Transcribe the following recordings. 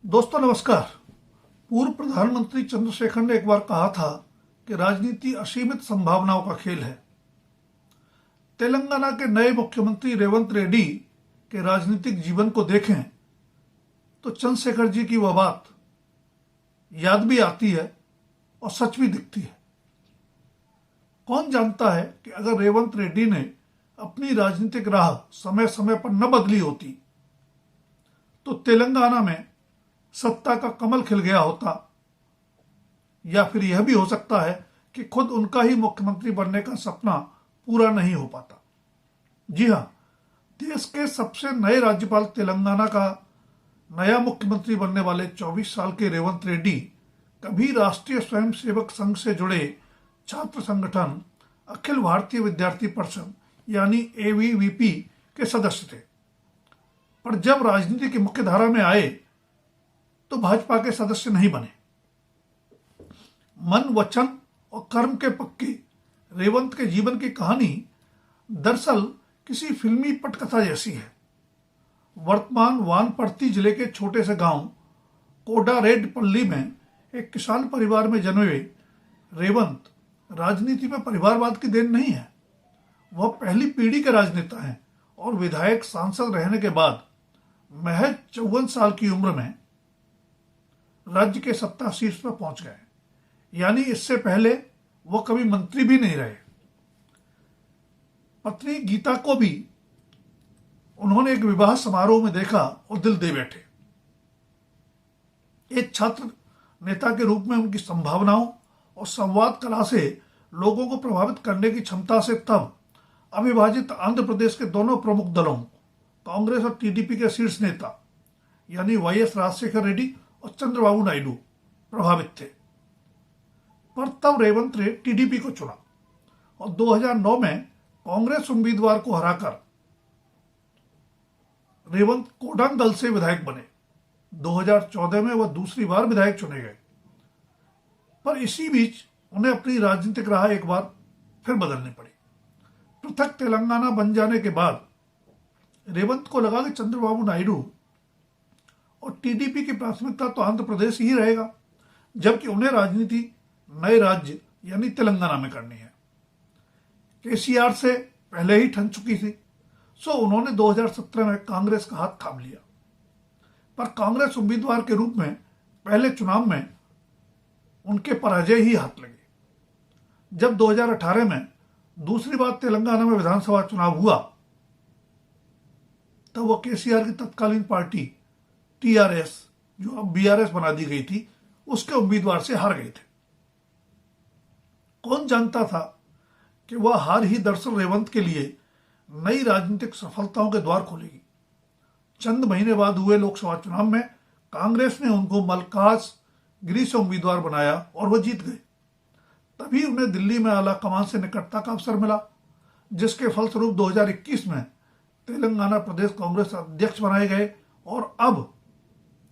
दोस्तों नमस्कार। पूर्व प्रधानमंत्री चंद्रशेखर ने एक बार कहा था कि राजनीति असीमित संभावनाओं का खेल है। तेलंगाना के नए मुख्यमंत्री रेवंत रेड्डी के राजनीतिक जीवन को देखें तो चंद्रशेखर जी की वह बात याद भी आती है और सच भी दिखती है। कौन जानता है कि अगर रेवंत रेड्डी ने अपनी राजनीतिक राह समय समय पर न बदली होती तो तेलंगाना में सत्ता का कमल खिल गया होता, या फिर यह भी हो सकता है कि खुद उनका ही मुख्यमंत्री बनने का सपना पूरा नहीं हो पाता। जी हां, देश के सबसे नए राज्यपाल तेलंगाना का नया मुख्यमंत्री बनने वाले 24 साल के रेवंत रेड्डी कभी राष्ट्रीय स्वयंसेवक संघ से जुड़े छात्र संगठन अखिल भारतीय विद्यार्थी परिषद यानी एबीवीपी के सदस्य थे, पर जब राजनीति की मुख्य धारा में आए तो भाजपा के सदस्य नहीं बने। मन, वचन और कर्म के पक्के रेवंत के जीवन की कहानी दरअसल किसी फिल्मी पटकथा जैसी है। वर्तमान वानपर्थी जिले के छोटे से गांव कोडारेड्डपल्ली में एक किसान परिवार में जन्मे रेवंत राजनीति में परिवारवाद की देन नहीं है। वह पहली पीढ़ी के राजनेता हैं और विधायक सांसद रहने के बाद महज 54 साल की उम्र में राज्य के सत्ता शीर्ष पर पहुंच गए, यानी इससे पहले वो कभी मंत्री भी नहीं रहे। पत्नी गीता को भी उन्होंने एक विवाह समारोह में देखा और दिल दे बैठे। एक छात्र नेता के रूप में उनकी संभावनाओं और संवाद कला से लोगों को प्रभावित करने की क्षमता से तब अविभाजित आंध्र प्रदेश के दोनों प्रमुख दलों कांग्रेस और टीडीपी के शीर्ष नेता यानी वाईएस राजशेखर रेड्डी और चंद्रबाबू नायडू प्रभावित थे। पर तब रेवंत ने टीडीपी को चुना और 2009 में कांग्रेस उम्मीदवार को हराकर रेवंत कोडांग दल से विधायक बने। 2014 में वह दूसरी बार विधायक चुने गए, पर इसी बीच उन्हें अपनी राजनीतिक राह एक बार फिर बदलनी पड़ी। पृथक तेलंगाना बन जाने के बाद रेवंत को लगा कि चंद्रबाबू नायडू और टीडीपी की प्राथमिकता तो आंध्र प्रदेश ही रहेगा, जबकि उन्हें राजनीति नए राज्य यानी तेलंगाना में करनी है। केसीआर से पहले ही ठन चुकी थी, सो उन्होंने 2017 में कांग्रेस का हाथ थाम लिया। पर कांग्रेस उम्मीदवार के रूप में पहले चुनाव में उनके पराजय ही हाथ लगे। जब 2018 में दूसरी बार तेलंगाना में विधानसभा चुनाव हुआ तब वह केसीआर की तत्कालीन पार्टी टीआरएस, जो अब बीआरएस बना दी गई थी, उसके उम्मीदवार से हार गए थे। कौन जानता था कि वह हार ही दरअसल रेवंत के लिए नई राजनीतिक सफलताओं के द्वार खोलेगी। चंद महीने बाद हुए लोकसभा चुनाव में कांग्रेस ने उनको मलकाज गिरी से उम्मीदवार बनाया और वह जीत गए। तभी उन्हें दिल्ली में आला कमान से निकटता का अवसर मिला, जिसके फलस्वरूप 2021 में तेलंगाना प्रदेश कांग्रेस अध्यक्ष बनाए गए और अब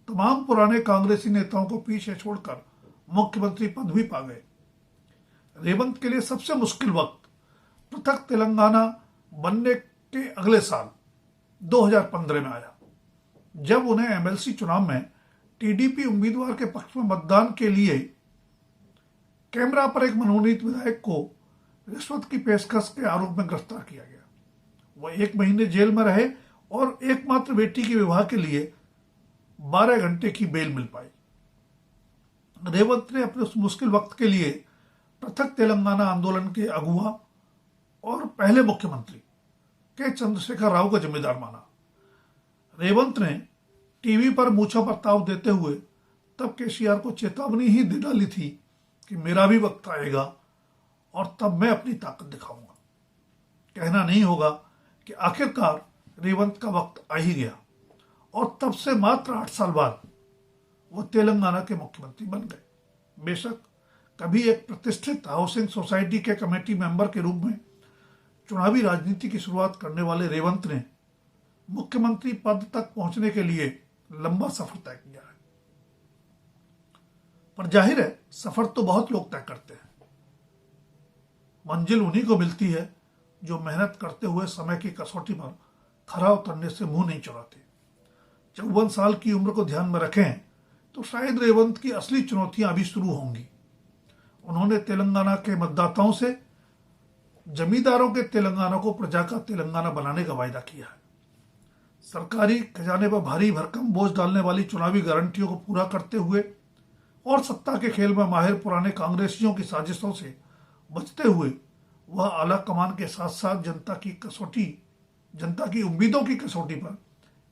तमाम पुराने कांग्रेसी नेताओं को पीछे छोड़कर मुख्यमंत्री पद भी पा गए। रेवंत के लिए सबसे मुश्किल वक्त पृथक तेलंगाना बनने के अगले साल 2015 में आया, जब उन्हें एमएलसी चुनाव में टीडीपी उम्मीदवार के पक्ष में मतदान के लिए कैमरा पर एक मनोनीत विधायक को रिश्वत की पेशकश के आरोप में गिरफ्तार किया गया। वह 1 महीने जेल में रहे और एकमात्र बेटी के विवाह के लिए 12 घंटे की बेल मिल पाई। रेवंत ने अपने उस मुश्किल वक्त के लिए पृथक तेलंगाना आंदोलन के अगुवा और पहले मुख्यमंत्री के चंद्रशेखर राव को जिम्मेदार माना। रेवंत ने टीवी पर मूछा पर ताव देते हुए तब केसीआर को चेतावनी ही दे डाली थी कि मेरा भी वक्त आएगा और तब मैं अपनी ताकत दिखाऊंगा। कहना नहीं होगा कि आखिरकार रेवंत का वक्त आ ही गया और तब से मात्र 8 साल बाद वो तेलंगाना के मुख्यमंत्री बन गए। बेशक कभी एक प्रतिष्ठित हाउसिंग सोसाइटी के कमेटी मेंबर के रूप में चुनावी राजनीति की शुरुआत करने वाले रेवंत ने मुख्यमंत्री पद तक पहुंचने के लिए लंबा सफर तय किया है। पर जाहिर है सफर तो बहुत लोग तय करते हैं, मंजिल उन्हीं को मिलती है जो मेहनत करते हुए समय की कसौटी पर खरा उतरने से मुंह नहीं चुराते। 54 साल की उम्र को ध्यान में रखें तो शायद रेवंत की असली चुनौतियां अभी शुरू होंगी। उन्होंने तेलंगाना के मतदाताओं से जमींदारों के तेलंगाना को प्रजा का तेलंगाना बनाने का वायदा किया है। सरकारी खजाने पर भारी भरकम बोझ डालने वाली चुनावी गारंटियों को पूरा करते हुए और सत्ता के खेल में माहिर पुराने कांग्रेसियों की साजिशों से बचते हुए वह आला कमान के साथ साथ जनता की उम्मीदों की कसौटी पर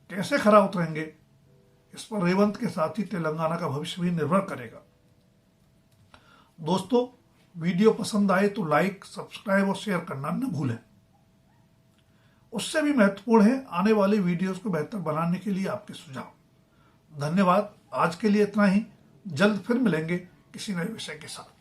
कैसे खरा उतरेंगे, इस पर रेवंत के साथ ही तेलंगाना का भविष्य भी निर्भर करेगा। दोस्तों, वीडियो पसंद आए तो लाइक, सब्सक्राइब और शेयर करना न भूलें। उससे भी महत्वपूर्ण है आने वाली वीडियोस को बेहतर बनाने के लिए आपके सुझाव। धन्यवाद। आज के लिए इतना ही। जल्द फिर मिलेंगे किसी नए विषय के साथ।